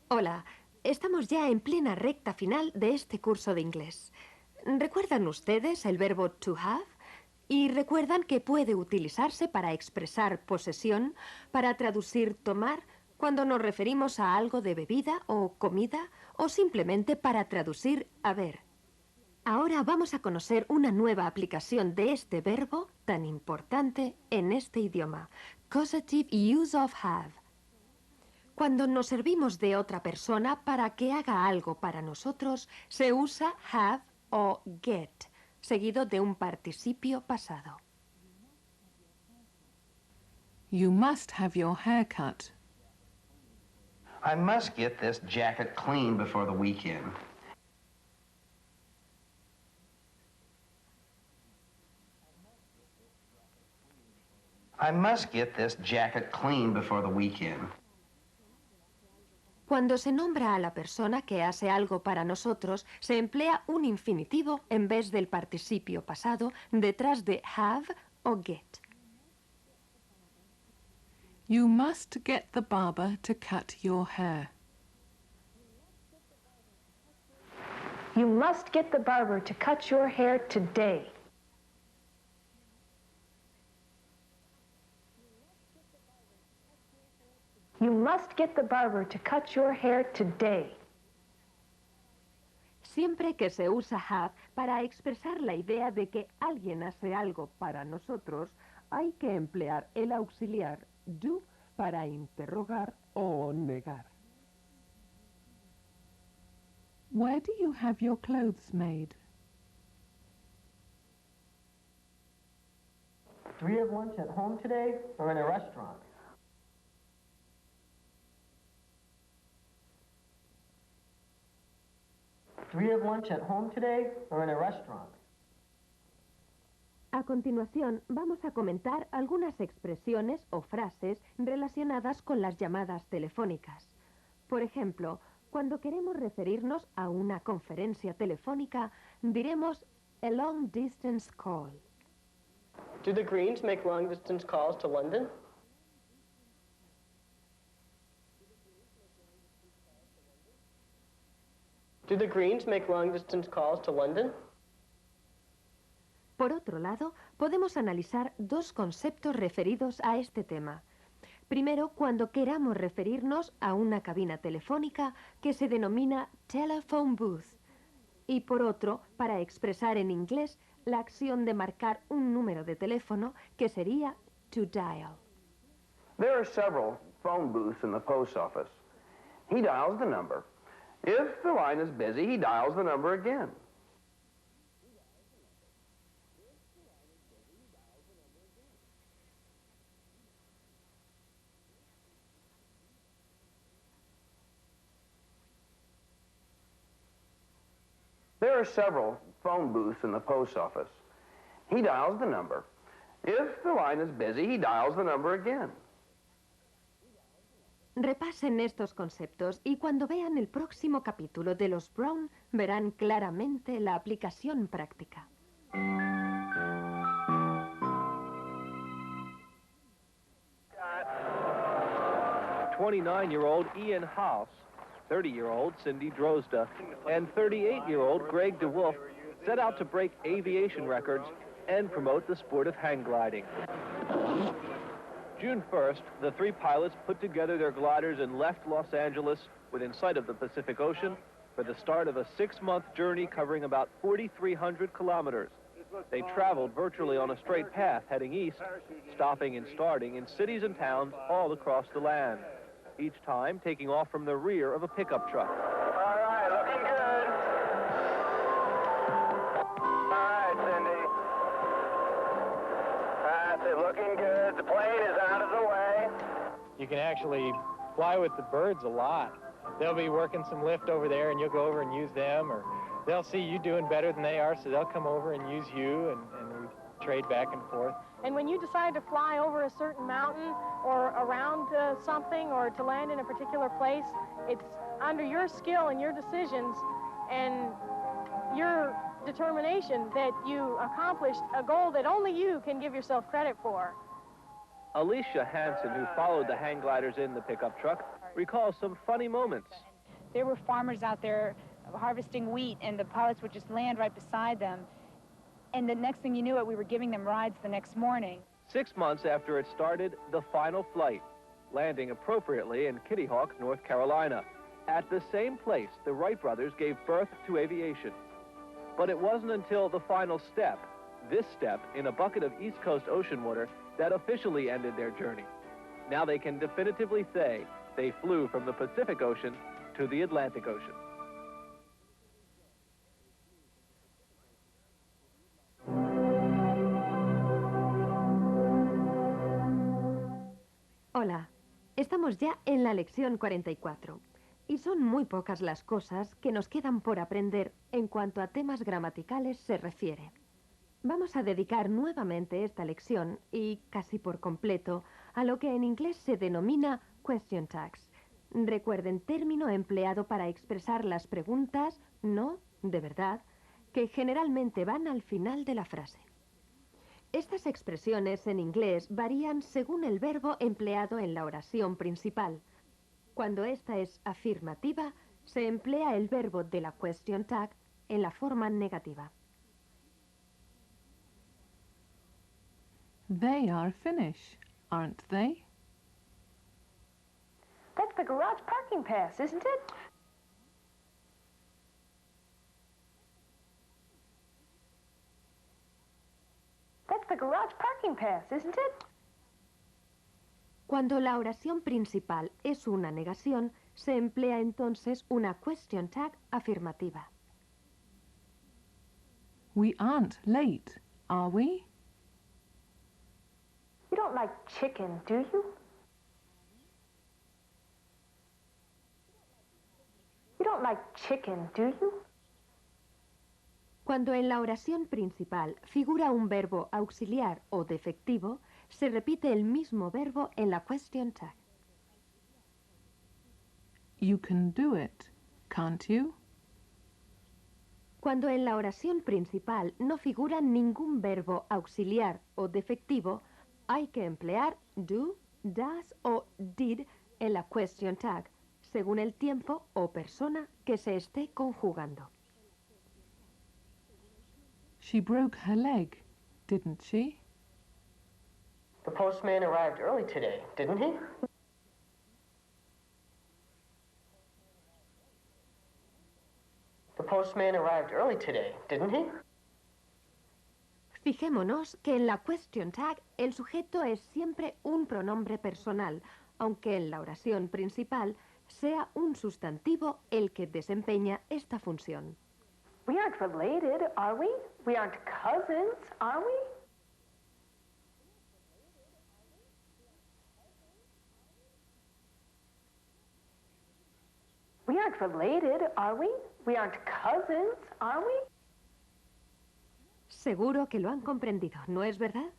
Hola, estamos ya en plena recta final de este curso de inglés. ¿Recuerdan ustedes el verbo to have? Y recuerdan que puede utilizarse para expresar posesión, para traducir tomar, cuando nos referimos a algo de bebida o comida, o simplemente para traducir haber. Ahora vamos a conocer una nueva aplicación de este verbo tan importante en este idioma, causative use of have. Cuando nos servimos de otra persona para que haga algo para nosotros, se usa have o get, seguido de un participio pasado. You must have your hair cut. I must get this jacket clean before the weekend. I must get this jacket clean before the weekend. Cuando se nombra a la persona que hace algo para nosotros, se emplea un infinitivo en vez del participio pasado detrás de have o get. You must get the barber to cut your hair. You must get the barber to cut your hair today. You must get the barber to cut your hair today. Siempre que se usa have para expresar la idea de que alguien hace algo para nosotros, hay que emplear el auxiliar do para interrogar o negar. Where do you have your clothes made? Do we have lunch at home today or in a restaurant? Do we have lunch at home today or in a restaurant? A continuación, vamos a comentar algunas expresiones o frases relacionadas con las llamadas telefónicas. Por ejemplo, cuando queremos referirnos a una conferencia telefónica, diremos a long distance call. Do the Greens make long-distance calls to London? Do the Greens make long-distance calls to London? Por otro lado, podemos analizar dos conceptos referidos a este tema. Primero, cuando queramos referirnos a una cabina telefónica que se denomina telephone booth. Y por otro, para expresar en inglés la acción de marcar un número de teléfono que sería to dial. There are several phone booths in the post office. He dials the number. If the line is busy, he dials the number again. There are several phone booths in the post office. He dials the number. If the line is busy, he dials the number again. Repasen estos conceptos y cuando vean el próximo capítulo de los Brown verán claramente la aplicación práctica. 29-year-old Ian House, 30-year-old Cindy Drozda, and 38-year-old Greg DeWolf set out to break aviation records and promote the sport of hang gliding. June 1st, the three pilots put together their gliders and left Los Angeles within sight of the Pacific Ocean for the start of a 6-month journey covering about 4,300 kilometers. They traveled virtually on a straight path heading east, stopping and starting in cities and towns all across the land, each time taking off from the rear of a pickup truck. All right, looking good. All right, Cindy. That's it, looking good. The plane is out of the way. You can actually fly with the birds a lot. They'll be working some lift over there and you'll go over and use them, or they'll see you doing better than they are, so they'll come over and use you, and we trade back and forth. And when you decide to fly over a certain mountain or around something or to land in a particular place, it's under your skill and your decisions and your determination that you accomplished a goal that only you can give yourself credit for. Alicia Hansen, who followed the hang gliders in the pickup truck, recalls some funny moments There were farmers out there harvesting wheat, and the pilots would just land right beside them. And the next thing you knew it, we were giving them rides the next morning. 6 months after it started, the final flight, landing appropriately in Kitty Hawk, North Carolina. At the same place, the Wright brothers gave birth to aviation. But it wasn't until the final step, this step in a bucket of East Coast ocean water, that officially ended their journey. Now they can definitively say they flew from the Pacific Ocean to the Atlantic Ocean. Hola, estamos ya en la lección 44 y son muy pocas las cosas que nos quedan por aprender en cuanto a temas gramaticales se refiere. Vamos a dedicar nuevamente esta lección y casi por completo a lo que en inglés se denomina question tags. Recuerden, término empleado para expresar las preguntas, no, de verdad, que generalmente van al final de la frase. Estas expresiones en inglés varían según el verbo empleado en la oración principal. Cuando esta es afirmativa, se emplea el verbo de la question tag en la forma negativa. They are Finnish, aren't they? That's the garage parking pass, isn't it? That's the garage parking pass, isn't it? Cuando la oración principal es una negación, se emplea entonces una question tag afirmativa. We aren't late, are we? You don't like chicken, do you? You don't like chicken, do you? Cuando en la oración principal figura un verbo auxiliar o defectivo, se repite el mismo verbo en la question tag. You can do it, can't you? Cuando en la oración principal no figura ningún verbo auxiliar o defectivo, hay que emplear do, does o did en la question tag, según el tiempo o persona que se esté conjugando. She broke her leg, didn't she? The postman arrived early today, didn't he? The postman arrived early today, didn't he? Fijémonos que en la question tag el sujeto es siempre un pronombre personal, aunque en la oración principal sea un sustantivo el que desempeña esta función. We aren't related, are we? We aren't cousins, are we? We aren't related, are we? We aren't cousins, are we? Seguro que lo han comprendido, ¿no es verdad?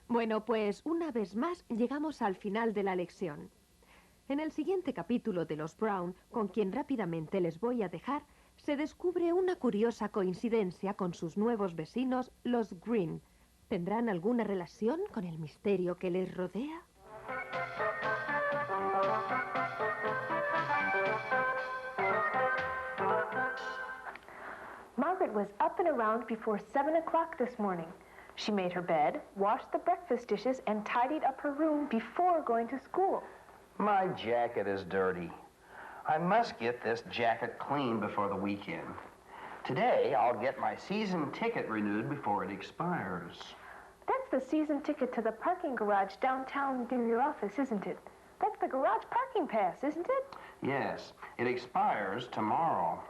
Bueno, pues una vez más llegamos al final de la lección. En el siguiente capítulo de los Brown, con quien rápidamente les voy a dejar, se descubre una curiosa coincidencia con sus nuevos vecinos, los Green. ¿Tendrán alguna relación con el misterio que les rodea? Margaret was up and around before 7 o'clock this morning. She made her bed, washed the breakfast dishes, and tidied up her room before going to school. My jacket is dirty. I must get this jacket clean before the weekend. Today, I'll get my season ticket renewed before it expires. That's the season ticket to the parking garage downtown near your office, isn't it? That's the garage parking pass, isn't it? Yes, it expires tomorrow.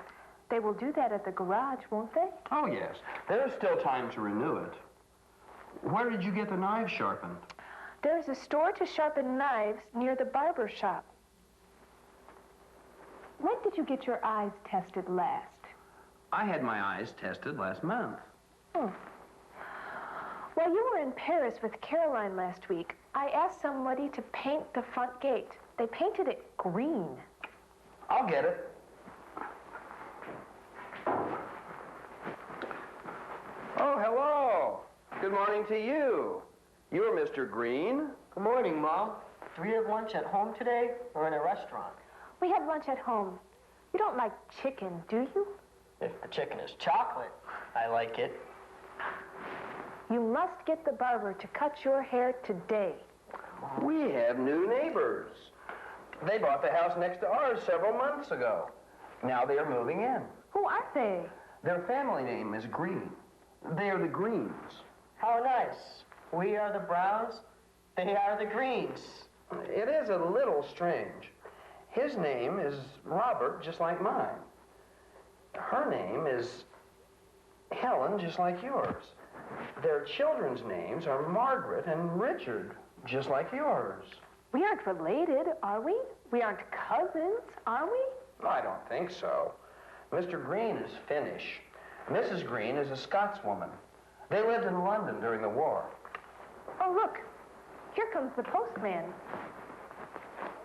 They will do that at the garage, won't they? Oh, yes. There's still time to renew it. Where did you get the knives sharpened? There's a store to sharpen knives near the barber shop. When did you get your eyes tested last? I had my eyes tested last month. Hmm. While you were in Paris with Caroline last week, I asked somebody to paint the front gate. They painted it green. I'll get it. Oh, hello. Good morning to you. You're Mr. Green. Good morning, Mom. Do we have lunch at home today or in a restaurant? We have lunch at home. You don't like chicken, do you? If the chicken is chocolate, I like it. You must get the barber to cut your hair today. We have new neighbors. They bought the house next to ours several months ago. Now they are moving in. Who are they? Their family name is Green. They are the Greens. How nice. We are the Browns, they are the Greens. It is a little strange. His name is Robert, just like mine. Her name is Helen, just like yours. Their children's names are Margaret and Richard, just like yours. We aren't related, are we? We aren't cousins, are we? I don't think so. Mr. Green is Finnish. Mrs. Green is a Scotswoman. They lived in London during the war. Oh, look. Here comes the postman.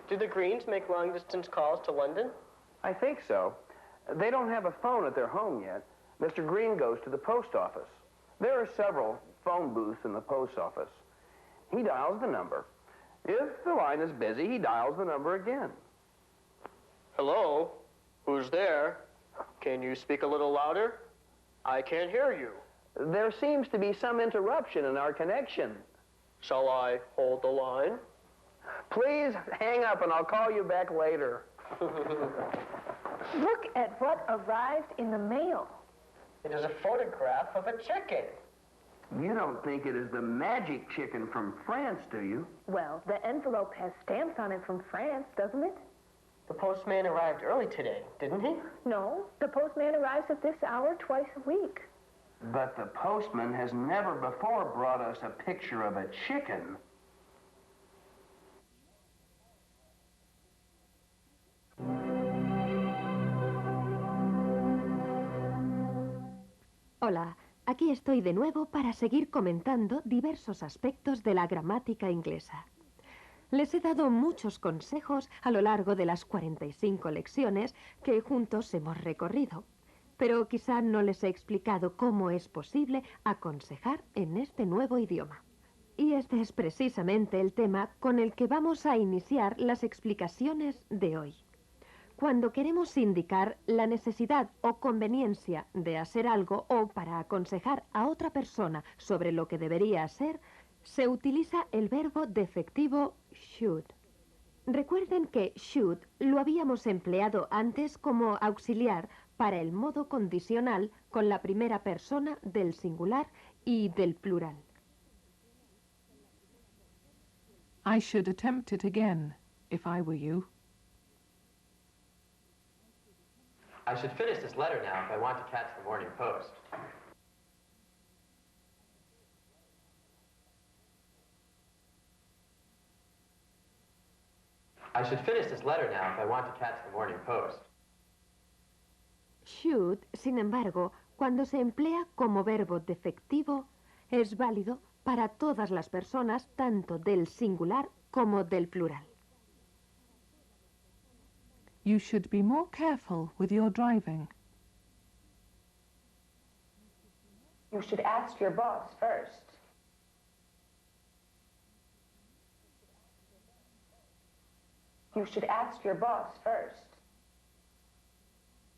Do the Greens make long-distance calls to London? I think so. They don't have a phone at their home yet. Mr. Green goes to the post office. There are several phone booths in the post office. He dials the number. If the line is busy, he dials the number again. Hello? Who's there? Can you speak a little louder? I can't hear you. There seems to be some interruption in our connection. Shall I hold the line? Please hang up and I'll call you back later. Look at what arrived in the mail. It is a photograph of a chicken. You don't think it is the magic chicken from France, do you? Well, the envelope has stamps on it from France, doesn't it? The postman arrived early today, didn't he? No, the postman arrives at this hour twice a week. But the postman has never before brought us a picture of a chicken. Hola, aquí estoy de nuevo para seguir comentando diversos aspectos de la gramática inglesa. Les he dado muchos consejos a lo largo de las 45 lecciones que juntos hemos recorrido, pero quizá no les he explicado cómo es posible aconsejar en este nuevo idioma. Y este es precisamente el tema con el que vamos a iniciar las explicaciones de hoy. Cuando queremos indicar la necesidad o conveniencia de hacer algo o para aconsejar a otra persona sobre lo que debería hacer, se utiliza el verbo defectivo should. Recuerden que should lo habíamos empleado antes como auxiliar para el modo condicional con la primera persona del singular y del plural. I should attempt it again, if I were you. I should finish this letter now if I want to catch the morning post. I should finish this letter now if I want to catch the morning post. Should, sin embargo, cuando se emplea como verbo defectivo, es válido para todas las personas, tanto del singular como del plural. You should be more careful with your driving. You should ask your boss first. You should ask your boss first.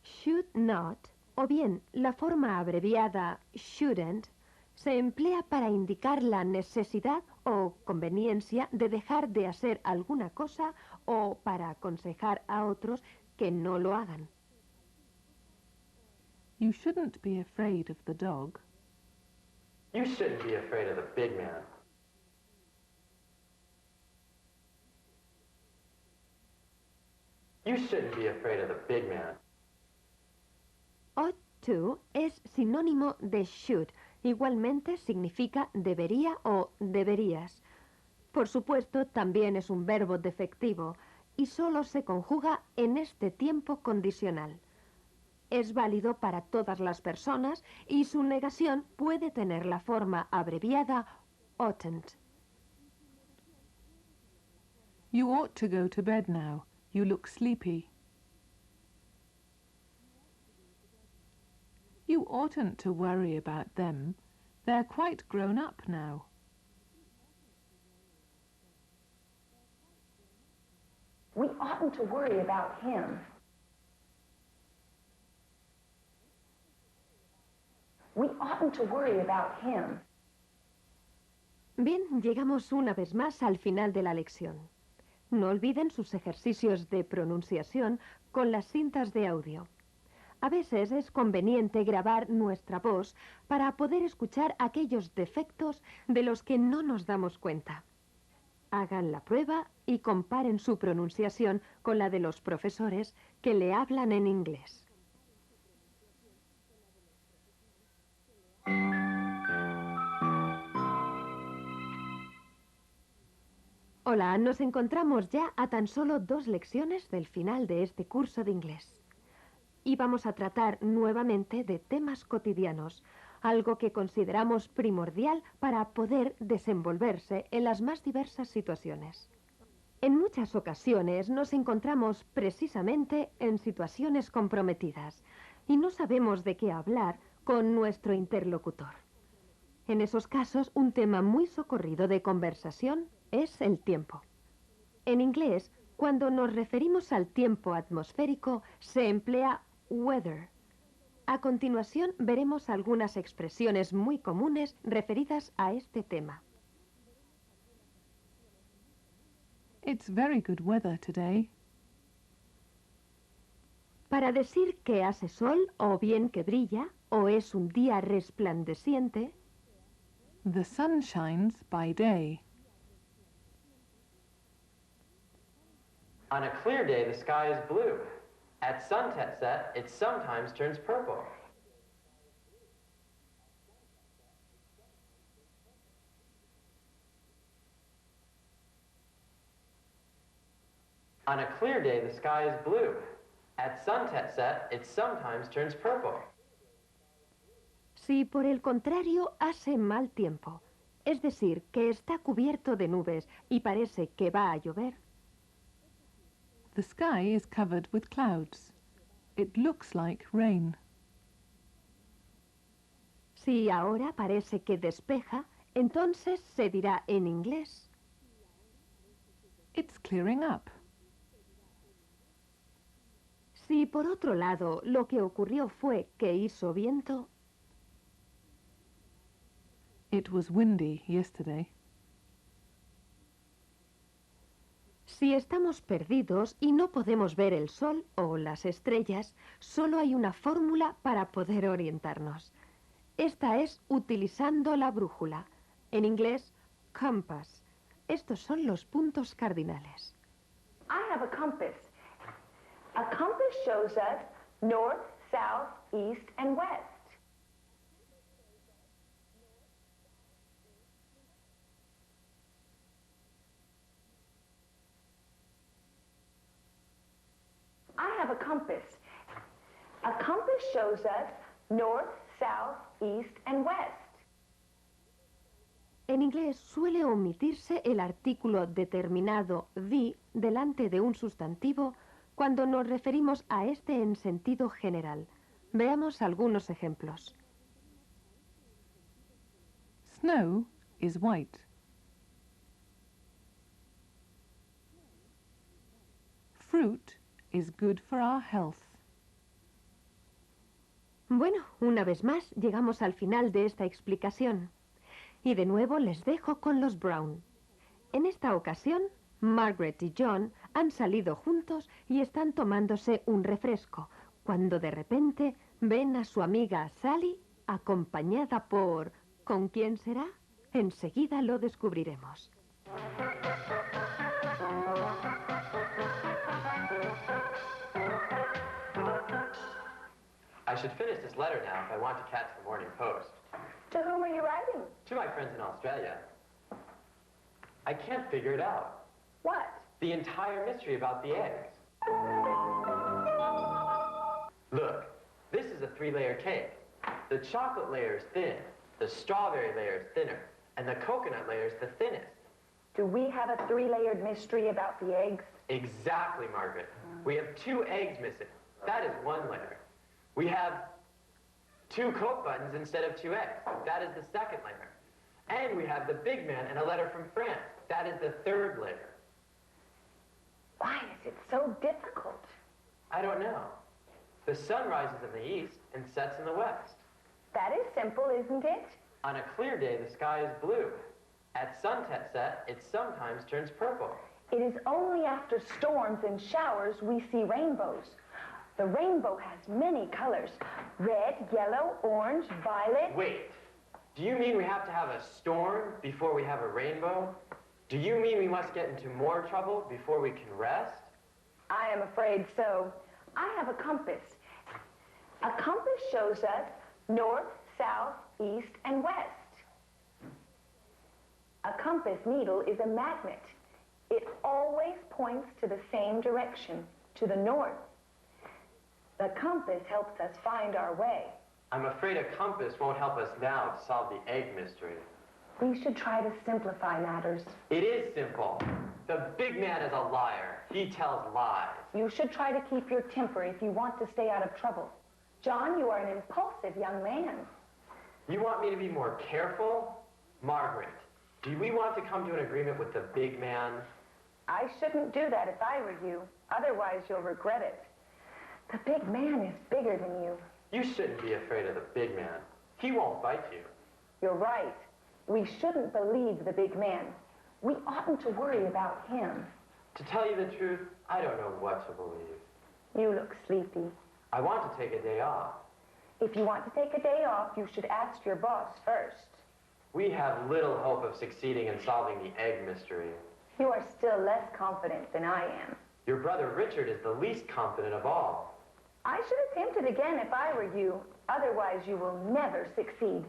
Should not, o bien la forma abreviada shouldn't, se emplea para indicar la necesidad o conveniencia de dejar de hacer alguna cosa o para aconsejar a otros que no lo hagan. You shouldn't be afraid of the dog. You shouldn't be afraid of the big man. You shouldn't be afraid of the big man. Ought to es sinónimo de should. Igualmente significa debería o deberías. Por supuesto, también es un verbo defectivo y solo se conjuga en este tiempo condicional. Es válido para todas las personas y su negación puede tener la forma abreviada oughtn't. You ought to go to bed now. You look sleepy. You oughtn't to worry about them. They're quite grown up now. We oughtn't to worry about him. We oughtn't to worry about him. Bien, llegamos una vez más al final de la lección. No olviden sus ejercicios de pronunciación con las cintas de audio. A veces es conveniente grabar nuestra voz para poder escuchar aquellos defectos de los que no nos damos cuenta. Hagan la prueba y comparen su pronunciación con la de los profesores que le hablan en inglés. Hola, nos encontramos ya a tan solo 2 lecciones del final de este curso de inglés. Y vamos a tratar nuevamente de temas cotidianos, algo que consideramos primordial para poder desenvolverse en las más diversas situaciones. En muchas ocasiones nos encontramos precisamente en situaciones comprometidas y no sabemos de qué hablar con nuestro interlocutor. En esos casos, un tema muy socorrido de conversación es el tiempo. En inglés, cuando nos referimos al tiempo atmosférico, se emplea weather. A continuación veremos algunas expresiones muy comunes referidas a este tema. It's very good weather today. Para decir que hace sol o bien que brilla o es un día resplandeciente, The sun shines by day. On a clear day, the sky is blue. At sunset set, it sometimes turns purple. On a clear day, the sky is blue. At sunset set, it sometimes turns purple. si por el contrario hace mal tiempo, es decir, que está cubierto de nubes y parece que va a llover, The sky is covered with clouds. It looks like rain. si ahora parece que despeja, entonces se dirá en inglés: It's clearing up. Si por otro lado lo que ocurrió fue que hizo viento, It was windy yesterday. si estamos perdidos y no podemos ver el sol o las estrellas, solo hay una fórmula para poder orientarnos. Esta es utilizando la brújula. En inglés, compass. Estos son los puntos cardinales. I have a compass. A compass shows us north, south, east, and west. I have a compass. A compass shows us north, south, east, and west. En inglés suele omitirse el artículo determinado the delante de un sustantivo cuando nos referimos a este en sentido general. Veamos algunos ejemplos. Snow is white. Fruit is good for our health. Bueno, una vez más llegamos al final de esta explicación. Y de nuevo les dejo con los Brown. En esta ocasión, Margaret y John han salido juntos y están tomándose un refresco, cuando de repente ven a su amiga Sally acompañada por... ¿Con quién será? Enseguida lo descubriremos. I should finish this letter now if I want to catch the morning post. To whom are you writing? To my friends in Australia. I can't figure it out. What? The entire mystery about the eggs. Look, this is a 3-layer cake. The chocolate layer is thin, the strawberry layer is thinner, and the coconut layer is the thinnest. Do we have a 3-layered mystery about the eggs? Exactly, Margaret. We have 2 eggs missing. That is 1 layer. We have 2 Coke buttons instead of 2 eggs. That is the 2nd layer. And we have the big man and a letter from France. That is the 3rd layer. Why is it so difficult? I don't know. The sun rises in the east and sets in the west. That is simple, isn't it? On a clear day, the sky is blue. At sunset, it sometimes turns purple. It is only after storms and showers we see rainbows. The rainbow has many colors: red, yellow, orange, violet. Wait, do you mean we have to have a storm before we have a rainbow? Do you mean we must get into more trouble before we can rest? I am afraid so. I have a compass. A compass shows us north, south, east, and west. A compass needle is a magnet. It always points to the same direction, to the north. The compass helps us find our way. I'm afraid a compass won't help us now to solve the egg mystery. We should try to simplify matters. It is simple. The big man is a liar. He tells lies. You should try to keep your temper if you want to stay out of trouble. John, you are an impulsive young man. You want me to be more careful? Margaret, do we want to come to an agreement with the big man? I shouldn't do that if I were you. Otherwise, you'll regret it. The big man is bigger than you. You shouldn't be afraid of the big man. He won't bite you. You're right. We shouldn't believe the big man. We oughtn't to worry about him. To tell you the truth, I don't know what to believe. You look sleepy. I want to take a day off. If you want to take a day off, you should ask your boss first. We have little hope of succeeding in solving the egg mystery. You are still less confident than I am. Your brother Richard is the least confident of all. I should attempt it again if I were you. Otherwise, you will never succeed.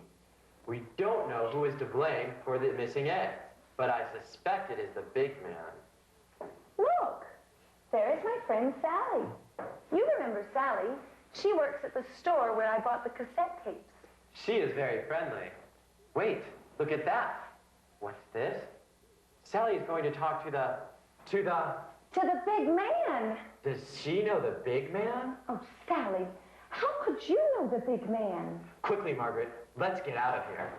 We don't know who is to blame for the missing eggs, but I suspect it is the big man. Look, there is my friend Sally. You remember Sally. She works at the store where I bought the cassette tapes. She is very friendly. Wait, look at that. What's this? Sally is going to talk to the big man. Does she know the big man? Oh, Sally, how could you know the big man? Quickly, Margaret, let's get out of here.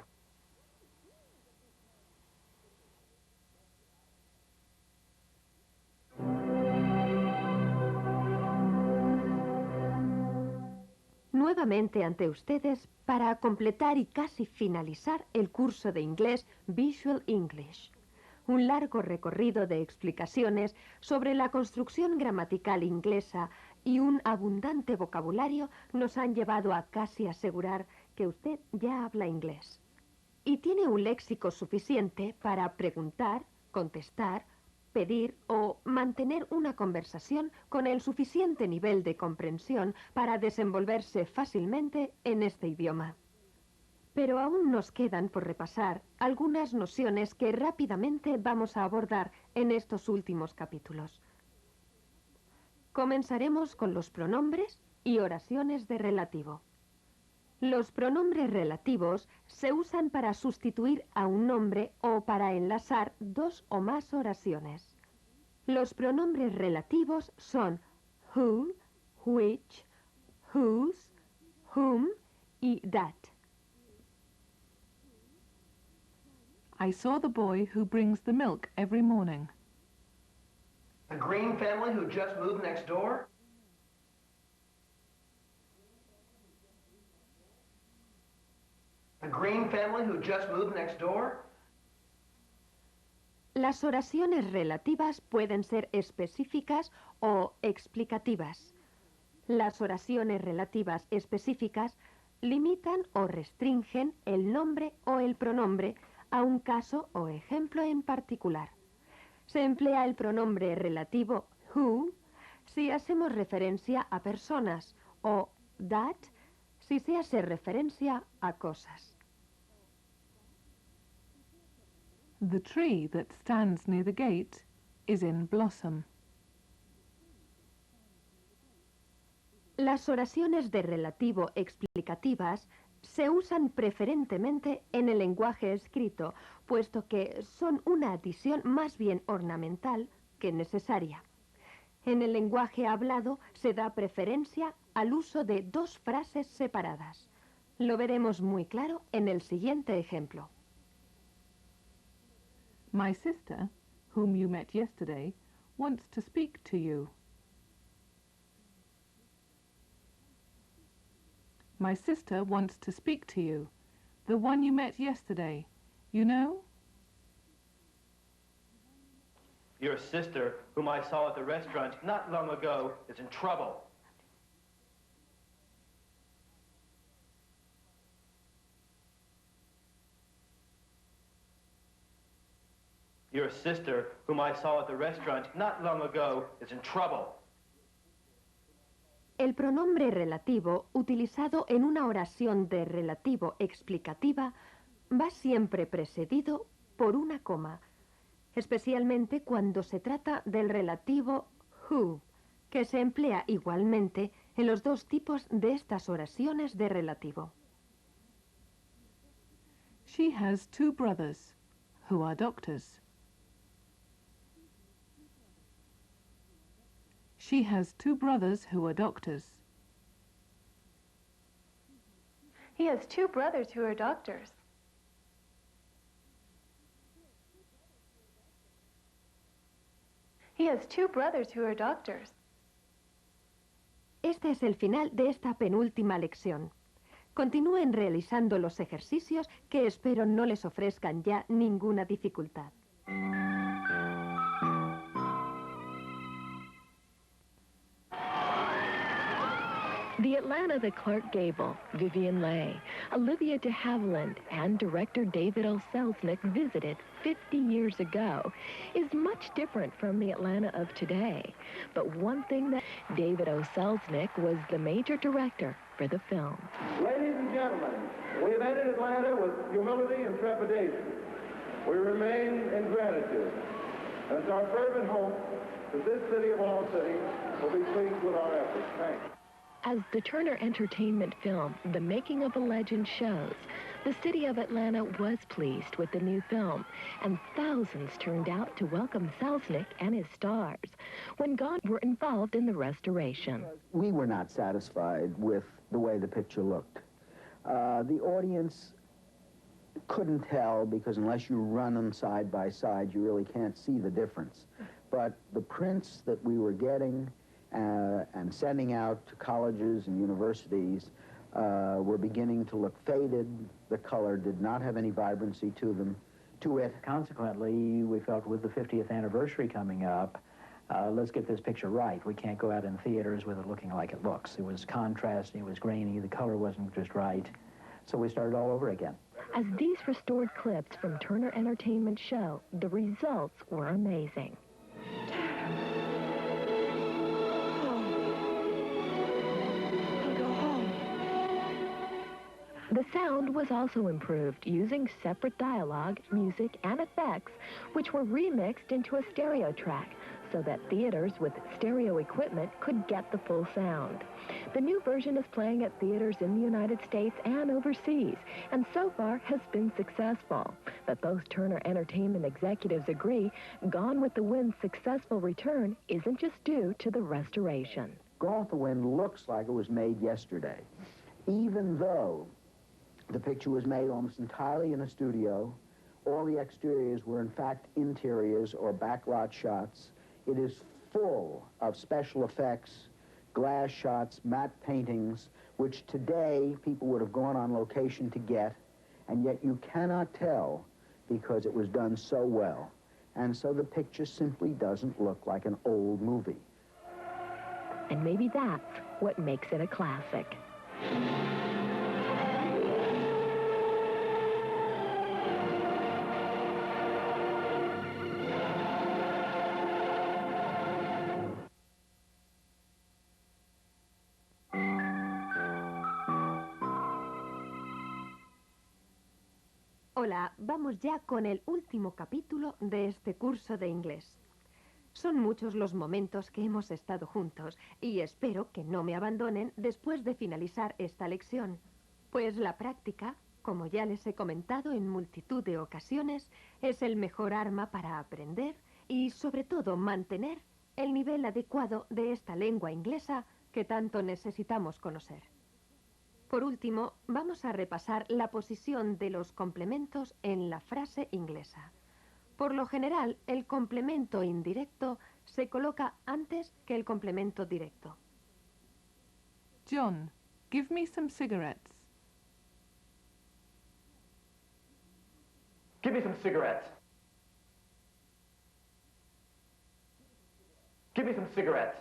Nuevamente ante ustedes para completar y casi finalizar el curso de inglés Visual English. Un largo recorrido de explicaciones sobre la construcción gramatical inglesa y un abundante vocabulario nos han llevado a casi asegurar que usted ya habla inglés. Y tiene un léxico suficiente para preguntar, contestar, pedir o mantener una conversación con el suficiente nivel de comprensión para desenvolverse fácilmente en este idioma. Pero aún nos quedan por repasar algunas nociones que rápidamente vamos a abordar en estos últimos capítulos. Comenzaremos con los pronombres y oraciones de relativo. Los pronombres relativos se usan para sustituir a un nombre o para enlazar dos o más oraciones. Los pronombres relativos son who, which, whose, whom y that. I saw the boy who brings the milk every morning. The Green family who just moved next door? The Green family who just moved next door? Las oraciones relativas pueden ser específicas o explicativas. Las oraciones relativas específicas limitan o restringen el nombre o el pronombre a un caso o ejemplo en particular. Se emplea el pronombre relativo who si hacemos referencia a personas o that si se hace referencia a cosas. The tree that stands near the gate is in blossom. Las oraciones de relativo explicativas se usan preferentemente en el lenguaje escrito, puesto que son una adición más bien ornamental que necesaria. En el lenguaje hablado se da preferencia al uso de dos frases separadas. Lo veremos muy claro en el siguiente ejemplo. My sister, whom you met yesterday, wants to speak to you. My sister wants to speak to you. The one you met yesterday. You know? Your sister, whom I saw at the restaurant not long ago, is in trouble. Your sister, whom I saw at the restaurant not long ago, is in trouble. El pronombre relativo, utilizado en una oración de relativo explicativa, va siempre precedido por una coma, especialmente cuando se trata del relativo who, que se emplea igualmente en los dos tipos de estas oraciones de relativo. She has 2 brothers, who are doctors. She has 2 brothers who are doctors. He has 2 brothers who are doctors. He has 2 brothers who are doctors. Este es el final de esta penúltima lección. Continúen realizando los ejercicios que espero no les ofrezcan ya ninguna dificultad. The Atlanta that Clark Gable, Vivian Leigh, Olivia de Havilland, and director David O. Selznick visited 50 years ago is much different from the Atlanta of today. But one thing that David O. Selznick was the major director for the film. Ladies and gentlemen, we have entered Atlanta with humility and trepidation. We remain in gratitude. And it's our fervent hope that this city of all cities will be pleased with our efforts. Thanks. As the Turner Entertainment film, The Making of a Legend shows, the city of Atlanta was pleased with the new film, and thousands turned out to welcome Selznick and his stars when God were involved in the restoration. We were not satisfied with the way the picture looked. The audience couldn't tell because unless you run them side by side, you really can't see the difference. But the prints that we were getting and sending out to colleges and universities were beginning to look faded. The color did not have any vibrancy to it. Consequently, we felt with the 50th anniversary coming up, let's get this picture right. We can't go out in theaters with it looking like it looks. It was contrasting, it was grainy, the color wasn't just right. So we started all over again. As these restored clips from Turner Entertainment show, the results were amazing. The sound was also improved using separate dialogue, music, and effects, which were remixed into a stereo track so that theaters with stereo equipment could get the full sound. The new version is playing at theaters in the United States and overseas, and so far has been successful. But both Turner Entertainment executives agree Gone with the Wind's successful return isn't just due to the restoration. Gone with the Wind looks like it was made yesterday, even though the picture was made almost entirely in a studio. All the exteriors were in fact interiors or backlot shots. It is full of special effects, glass shots, matte paintings, which today people would have gone on location to get, and yet you cannot tell because it was done so well. And so the picture simply doesn't look like an old movie. And maybe that's what makes it a classic. Hola, vamos ya con el último capítulo de este curso de inglés. Son muchos los momentos que hemos estado juntos y espero que no me abandonen después de finalizar esta lección, pues la práctica, como ya les he comentado en multitud de ocasiones, es el mejor arma para aprender y sobre todo mantener el nivel adecuado de esta lengua inglesa que tanto necesitamos conocer. Por último, vamos a repasar la posición de los complementos en la frase inglesa. Por lo general, el complemento indirecto se coloca antes que el complemento directo. John Give me some cigarettes. Give me some cigarettes. Give me some cigarettes.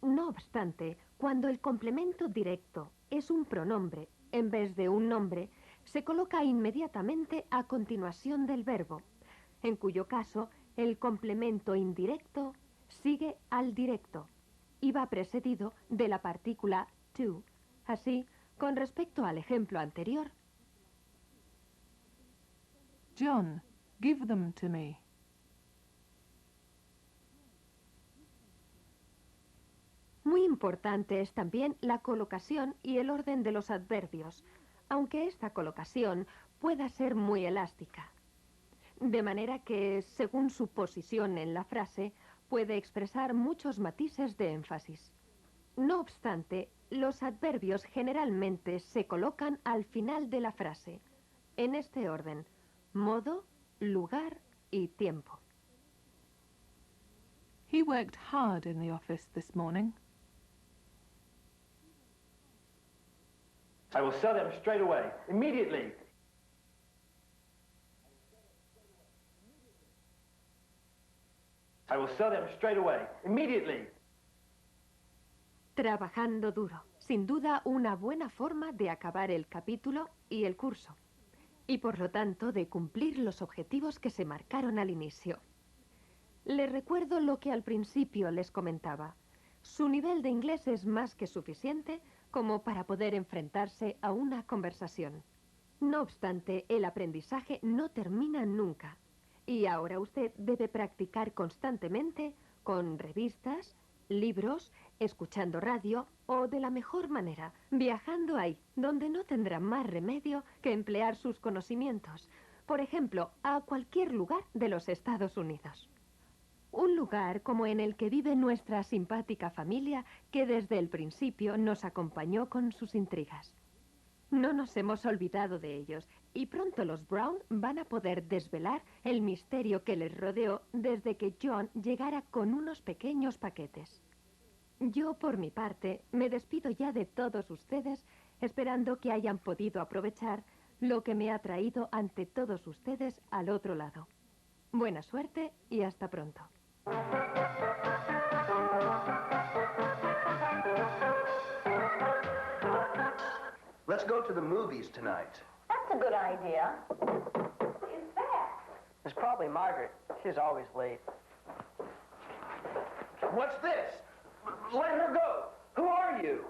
No obstante, cuando el complemento directo es un pronombre en vez de un nombre, se coloca inmediatamente a continuación del verbo, en cuyo caso el complemento indirecto sigue al directo y va precedido de la partícula to. Así, con respecto al ejemplo anterior, John, give them to me. muy importante es también la colocación y el orden de los adverbios, aunque esta colocación pueda ser muy elástica. De manera que, según su posición en la frase, puede expresar muchos matices de énfasis. No obstante, los adverbios generalmente se colocan al final de la frase, en este orden: modo, lugar y tiempo. He worked hard in the office this morning. I will sell them straight away, immediately. I will sell them straight away, immediately. Trabajando duro, sin duda una buena forma de acabar el capítulo y el curso, y por lo tanto de cumplir los objetivos que se marcaron al inicio. Les recuerdo lo que al principio les comentaba. Su nivel de inglés es más que suficiente como para poder enfrentarse a una conversación. No obstante, el aprendizaje no termina nunca. Y ahora usted debe practicar constantemente con revistas, libros, escuchando radio o, de la mejor manera, viajando ahí, donde no tendrá más remedio que emplear sus conocimientos. Por ejemplo, a cualquier lugar de los Estados Unidos. Un lugar como en el que vive nuestra simpática familia que desde el principio nos acompañó con sus intrigas. No nos hemos olvidado de ellos y pronto los Brown van a poder desvelar el misterio que les rodeó desde que John llegara con unos pequeños paquetes. Yo, por mi parte, me despido ya de todos ustedes, esperando que hayan podido aprovechar lo que me ha traído ante todos ustedes al otro lado. Buena suerte y hasta pronto. Let's go to the movies tonight. That's a good idea. Who is that? It's probably Margaret. She's always late. What's this? Let her go. Who are you?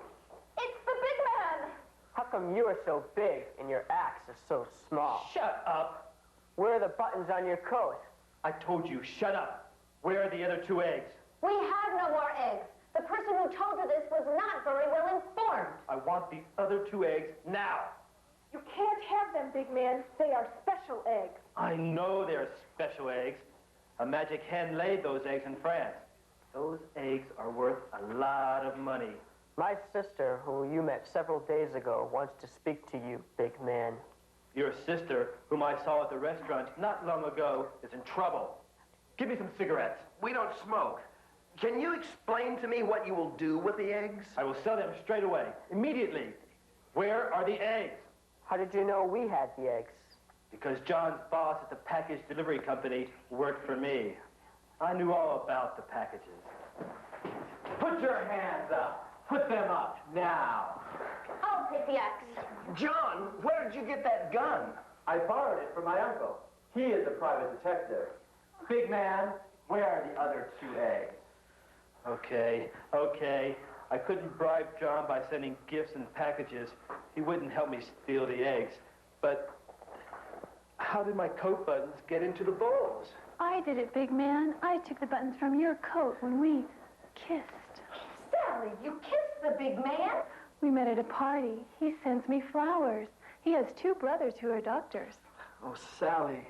It's the big man. How come you are so big and your axe is so small? Shut up. Where are the buttons on your coat? I told you, shut up. Where are the other 2 eggs? We have no more eggs. The person who told you this was not very well informed. I want the other 2 eggs now. You can't have them, big man. They are special eggs. I know they're special eggs. A magic hen laid those eggs in France. Those eggs are worth a lot of money. My sister, who you met several days ago, wants to speak to you, big man. Your sister, whom I saw at the restaurant not long ago, is in trouble. Give me some cigarettes. We don't smoke. Can you explain to me what you will do with the eggs? I will sell them straight away, immediately. Where are the eggs? How did you know we had the eggs? Because John's boss at the package delivery company worked for me. I knew all about the packages. Put your hands up. Put them up now. I'll take the axe. John, where did you get that gun? I borrowed it from my uncle. He is a private detective. Big man, where are the other 2 eggs? Okay. I couldn't bribe John by sending gifts and packages. He wouldn't help me steal the eggs. But how did my coat buttons get into the bowls? I did it, big man. I took the buttons from your coat when we kissed. Sally, you kissed the big man? We met at a party. He sends me flowers. He has 2 brothers who are doctors. Oh, Sally.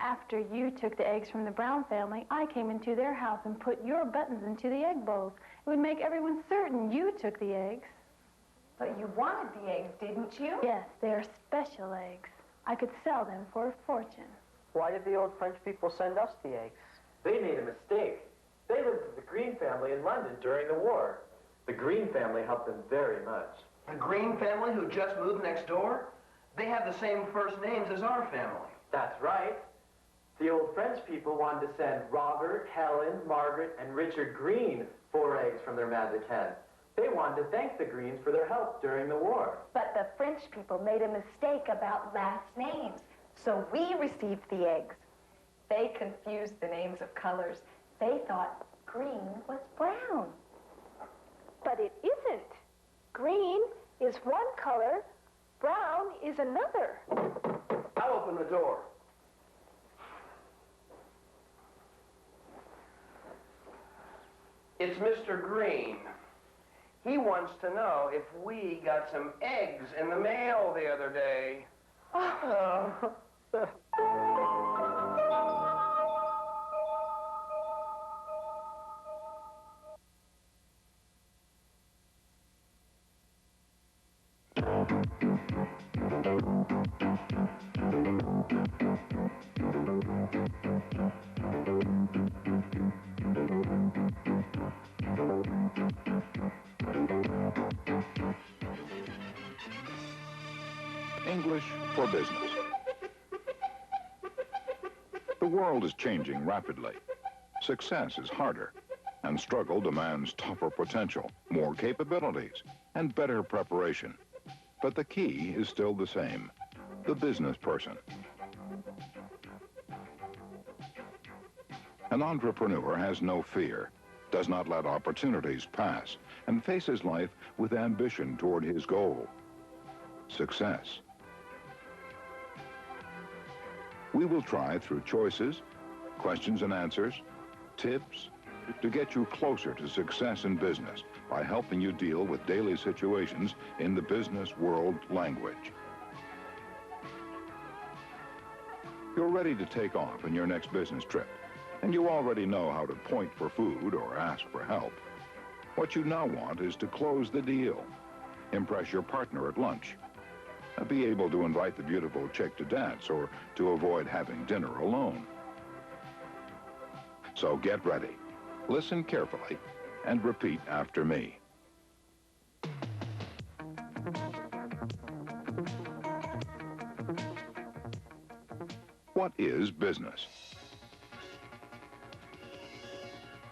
After you took the eggs from the Brown family, I came into their house and put your buttons into the egg bowls. It would make everyone certain you took the eggs. But you wanted the eggs, didn't you? Yes, they're special eggs. I could sell them for a fortune. Why did the old French people send us the eggs? They made a mistake. They lived with the Green family in London during the war. The Green family helped them very much. The Green family who just moved next door? They have the same first names as our family. That's right. The old French people wanted to send Robert, Helen, Margaret, and Richard Green 4 eggs from their magic hen. They wanted to thank the Greens for their help during the war. But the French people made a mistake about last names, so we received the eggs. They confused the names of colors. They thought green was brown. But it isn't. Green is one color, brown is another. I'll open the door. It's Mr. Green. He wants to know if we got some eggs in the mail the other day. Oh. English for business. The world is changing rapidly. Success is harder, and struggle demands tougher potential, more capabilities, and better preparation. But the key is still the same: the business person. An entrepreneur has no fear, does not let opportunities pass, and faces life with ambition toward his goal: success. We will try through choices, questions and answers, tips, to get you closer to success in business by helping you deal with daily situations in the business world language. You're ready to take off on your next business trip, and you already know how to point for food or ask for help. What you now want is to close the deal, impress your partner at lunch, be able to invite the beautiful chick to dance, or to avoid having dinner alone. So get ready, listen carefully, and repeat after me. What is business?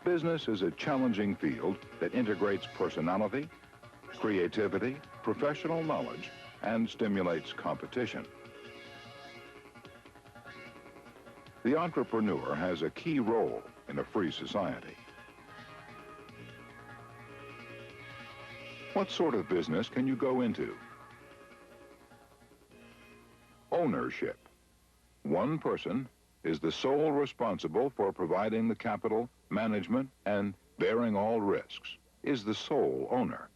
Business is a challenging field that integrates personality, creativity, professional knowledge, and stimulates competition. The entrepreneur has a key role in a free society. What sort of business can you go into? Ownership. One person is the sole responsible for providing the capital, management, and bearing all risks, is the sole owner.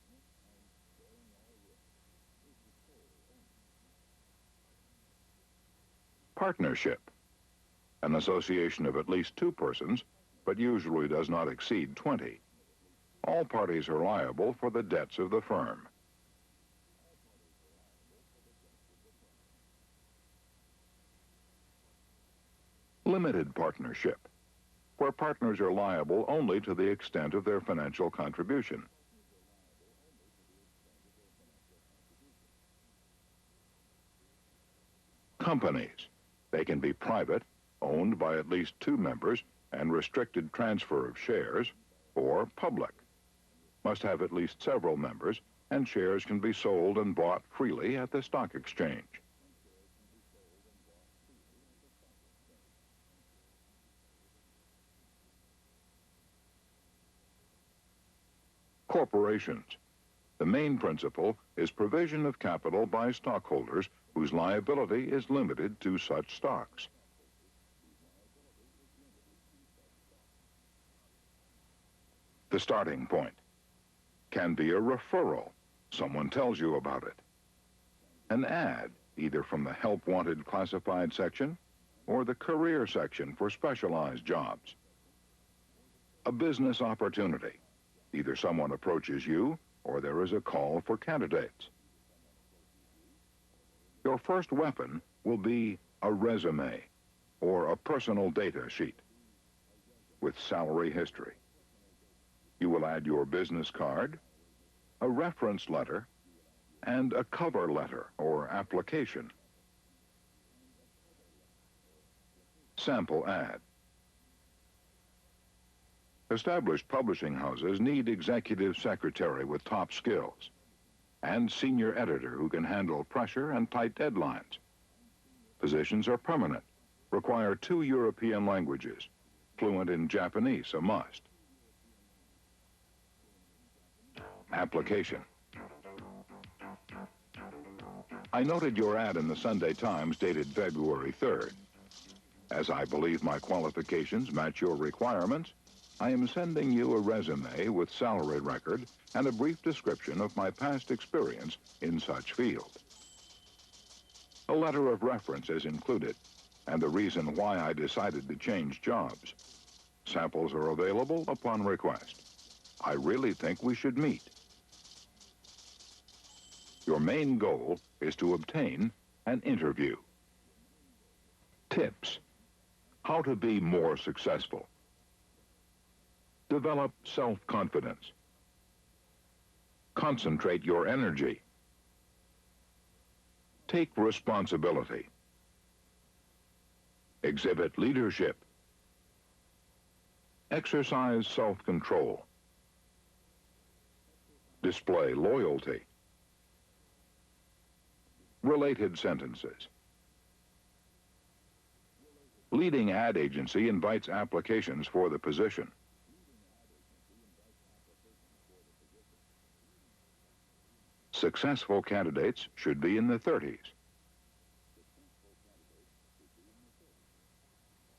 Partnership. An association of at least 2 persons, but usually does not exceed 20. All parties are liable for the debts of the firm. Limited partnership, where partners are liable only to the extent of their financial contribution. Companies. They can be private, owned by at least 2 members, and restricted transfer of shares, or public. Must have at least several members, and shares can be sold and bought freely at the stock exchange. Corporations. The main principle is provision of capital by stockholders whose liability is limited to such stocks. The starting point can be a referral. Someone tells you about it. An ad, either from the Help Wanted classified section or the career section for specialized jobs. A business opportunity. Either someone approaches you or there is a call for candidates. Your first weapon will be a resume or a personal data sheet with salary history. You will add your business card, a reference letter, and a cover letter or application. Sample ad. Established publishing houses need executive secretary with top skills and senior editor who can handle pressure and tight deadlines. Positions are permanent, require 2 European languages, fluent in Japanese a must. Application. I noted your ad in the Sunday Times dated February 3rd. As I believe my qualifications match your requirements, I am sending you a resume with salary record and a brief description of my past experience in such field. A letter of reference is included, and the reason why I decided to change jobs. Samples are available upon request. I really think we should meet. Your main goal is to obtain an interview. Tips. How to be more successful. Develop self-confidence. Concentrate your energy. Take responsibility. Exhibit leadership. Exercise self-control. Display loyalty. Related sentences. Leading ad agency invites applications for the position. Successful candidates should be in the 30s.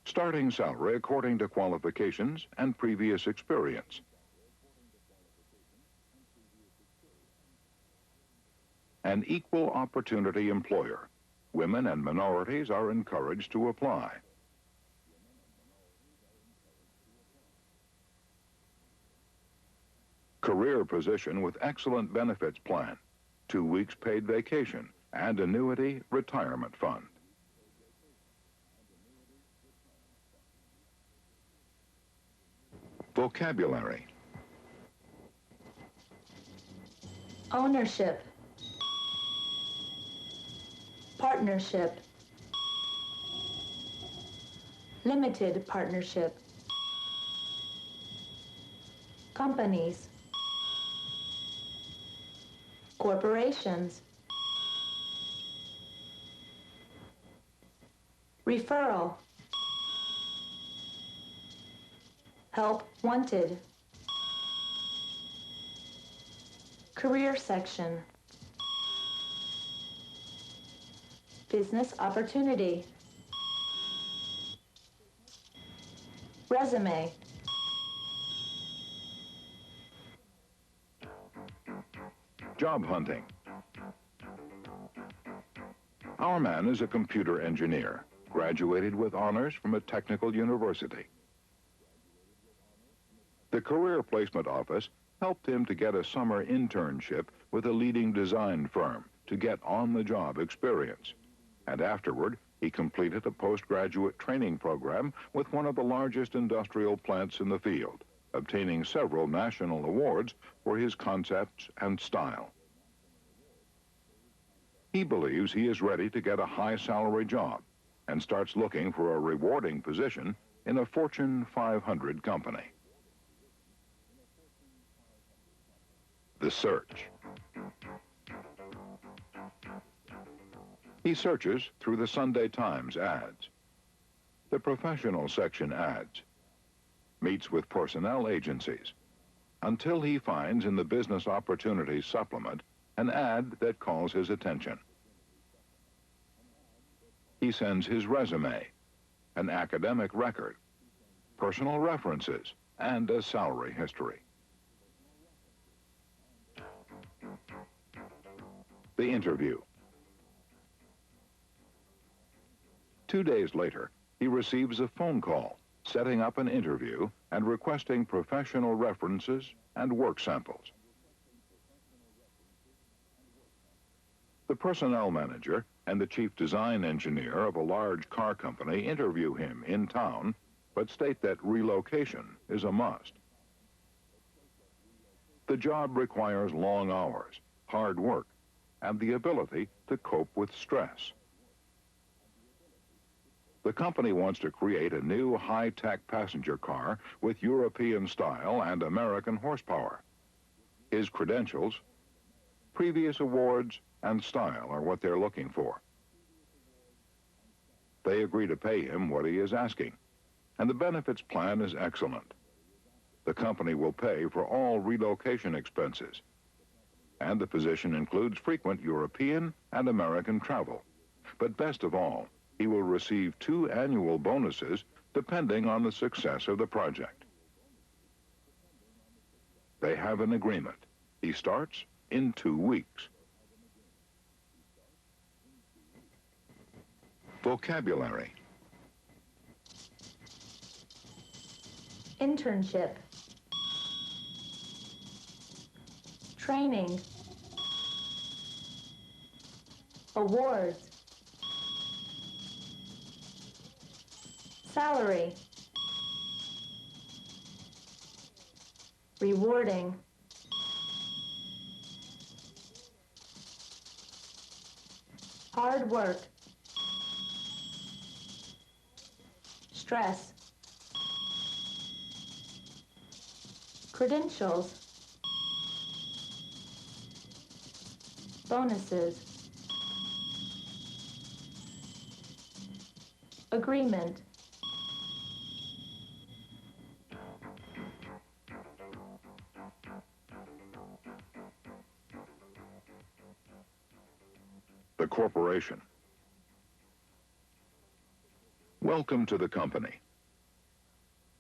Starting salary according to qualifications and previous experience. An equal opportunity employer. Women and minorities are encouraged to apply. Career position with excellent benefits plan, 2 weeks paid vacation, and annuity retirement fund. Vocabulary. Ownership. Partnership. Limited partnership. Companies. Corporations. Referral. Help wanted. Career section. Business opportunity. Resume. Job hunting. Our man is a computer engineer, graduated with honors from a technical university. The Career Placement Office helped him to get a summer internship with a leading design firm to get on-the-job experience. And afterward, he completed a postgraduate training program with one of the largest industrial plants in the field, obtaining several national awards for his concepts and style. He believes he is ready to get a high-salary job and starts looking for a rewarding position in a Fortune 500 company. The search. He searches through the Sunday Times ads, the professional section ads, meets with personnel agencies, until he finds in the Business Opportunities Supplement an ad that calls his attention. He sends his resume, an academic record, personal references, and a salary history. The interview. 2 days later, he receives a phone call, setting up an interview and requesting professional references and work samples. The personnel manager and the chief design engineer of a large car company interview him in town, but state that relocation is a must. The job requires long hours, hard work, and the ability to cope with stress. The company wants to create a new high-tech passenger car with European style and American horsepower. His credentials, previous awards, and style are what they're looking for. They agree to pay him what he is asking, and the benefits plan is excellent. The company will pay for all relocation expenses, and the position includes frequent European and American travel. But best of all, he will receive 2 annual bonuses depending on the success of the project. They have an agreement. He starts in 2 weeks. Vocabulary. Internship. Training. Awards. Salary. Rewarding. Hard work. Stress. Credentials. Bonuses. Agreement. The corporation. Welcome to the company.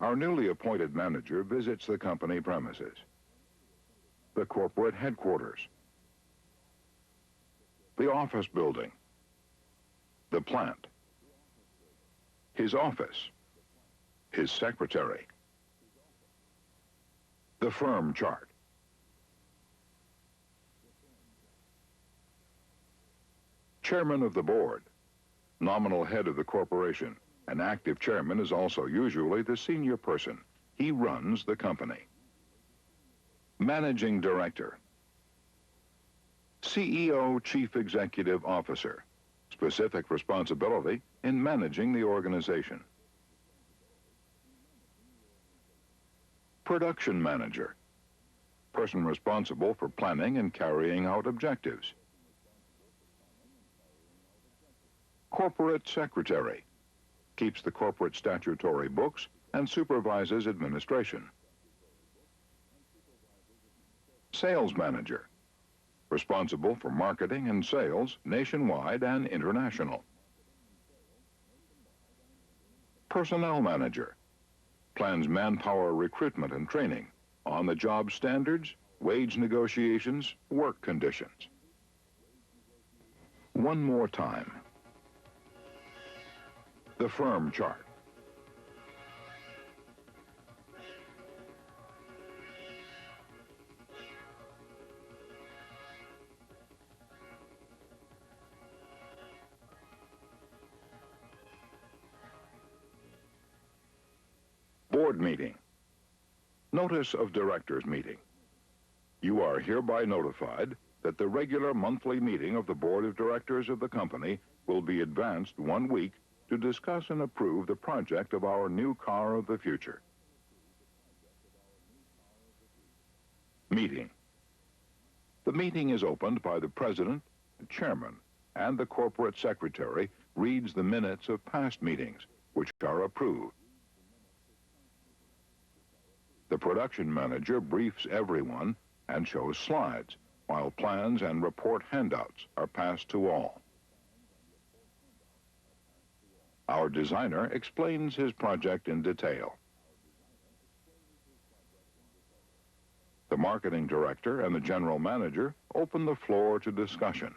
Our newly appointed manager visits the company premises, the corporate headquarters, the office building, the plant, his office, his secretary, the firm chart. Chairman of the board, nominal head of the corporation. An active chairman is also usually the senior person. He runs the company. Managing director. CEO, chief executive officer. Specific responsibility in managing the organization. Production manager. Person responsible for planning and carrying out objectives. Corporate secretary. Keeps the corporate statutory books and supervises administration. Sales manager. Responsible for marketing and sales nationwide and international. Personnel manager. Plans manpower recruitment and training, on-the-job standards, wage negotiations, work conditions. One more time. The firm chart. Board meeting. Notice of directors meeting. You are hereby notified that the regular monthly meeting of the board of directors of the company will be advanced 1 week to discuss and approve the project of our new car of the future. Meeting. The meeting is opened by the president, the chairman, and the corporate secretary reads the minutes of past meetings, which are approved. The production manager briefs everyone and shows slides, while plans and report handouts are passed to all. Our designer explains his project in detail. The marketing director and the general manager open the floor to discussion,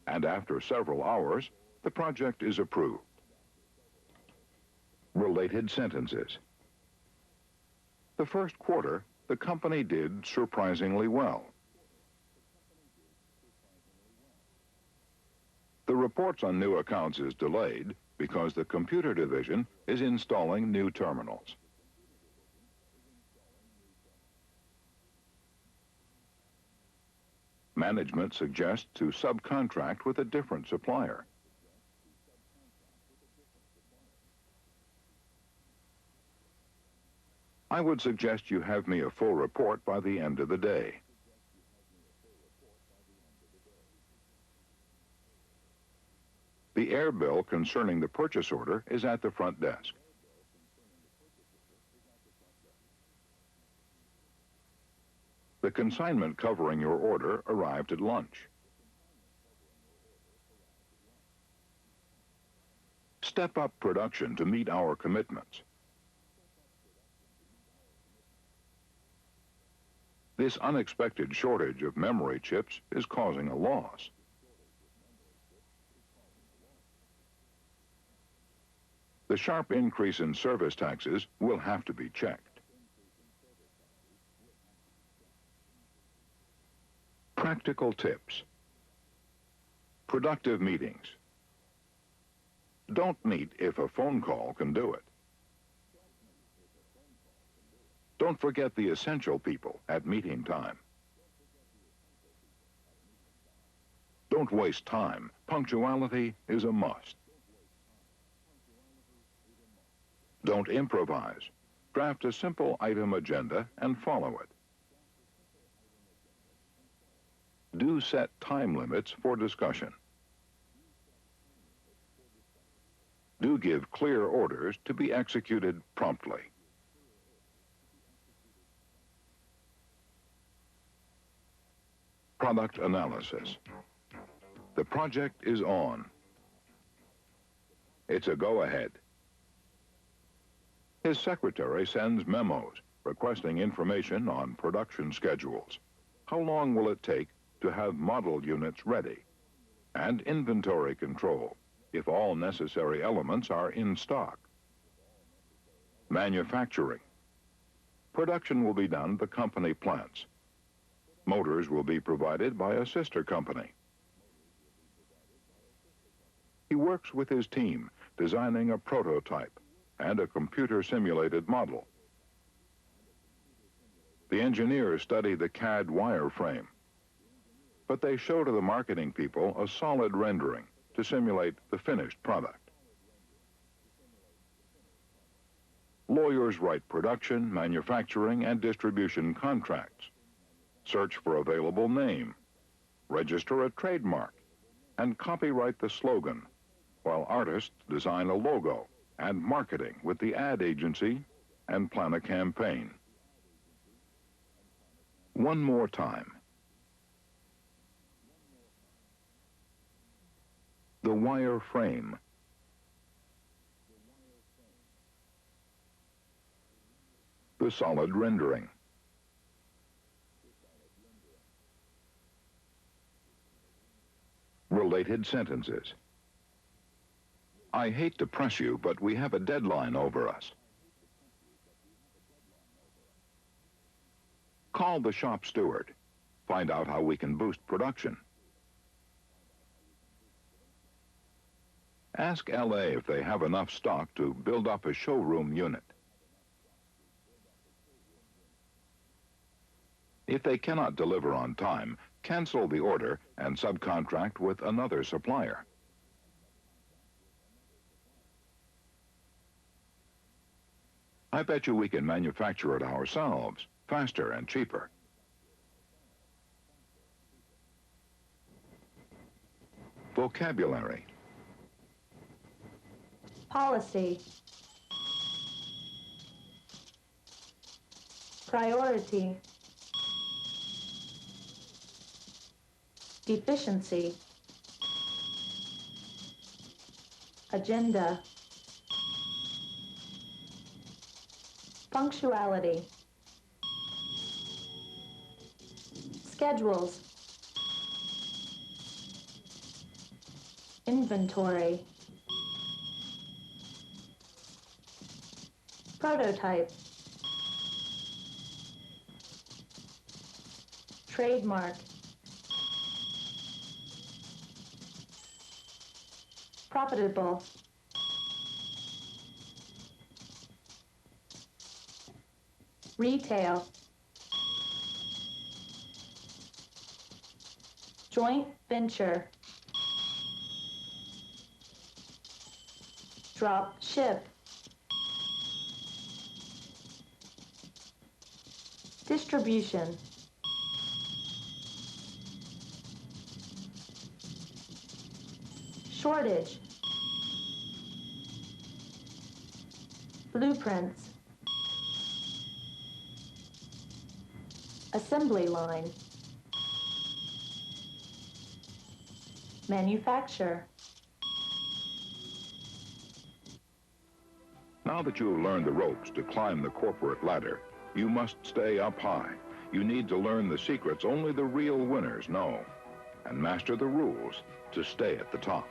and after several hours, the project is approved. Related sentences. The first quarter, the company did surprisingly well. The reports on new accounts is delayed because the computer division is installing new terminals. Management suggests to subcontract with a different supplier. I would suggest you have me a full report by the end of the day. The air bill concerning the purchase order is at the front desk. The consignment covering your order arrived at lunch. Step up production to meet our commitments. This unexpected shortage of memory chips is causing a loss. The sharp increase in service taxes will have to be checked. Practical tips. Productive meetings. Don't meet if a phone call can do it. Don't forget the essential people at meeting time. Don't waste time. Punctuality is a must. Don't improvise. Draft a simple item agenda and follow it. Do set time limits for discussion. Do give clear orders to be executed promptly. Product analysis. The project is on. It's a go-ahead. His secretary sends memos requesting information on production schedules. How long will it take to have model units ready? And inventory control, if all necessary elements are in stock. Manufacturing. Production will be done at the company plants. Motors will be provided by a sister company. He works with his team, designing a prototype and a computer-simulated model. The engineers study the CAD wireframe, but they show to the marketing people a solid rendering to simulate the finished product. Lawyers write production, manufacturing, and distribution contracts, search for available name, register a trademark, and copyright the slogan, while artists design a logo and marketing with the ad agency and plan a campaign. One more time. The wire frame. The solid rendering. Related sentences. I hate to press you, but we have a deadline over us. Call the shop steward. Find out how we can boost production. Ask LA if they have enough stock to build up a showroom unit. If they cannot deliver on time, cancel the order and subcontract with another supplier. I bet you we can manufacture it ourselves, faster and cheaper. Vocabulary. Policy. Priority. Efficiency. Agenda. Punctuality. Schedules. Inventory. Prototype. Trademark. Profitable. Retail. Joint venture. Drop ship. Distribution. Shortage. Blueprints. Assembly line. Manufacture. Now that you have learned the ropes to climb the corporate ladder, you must stay up high. You need to learn the secrets only the real winners know, and master the rules to stay at the top.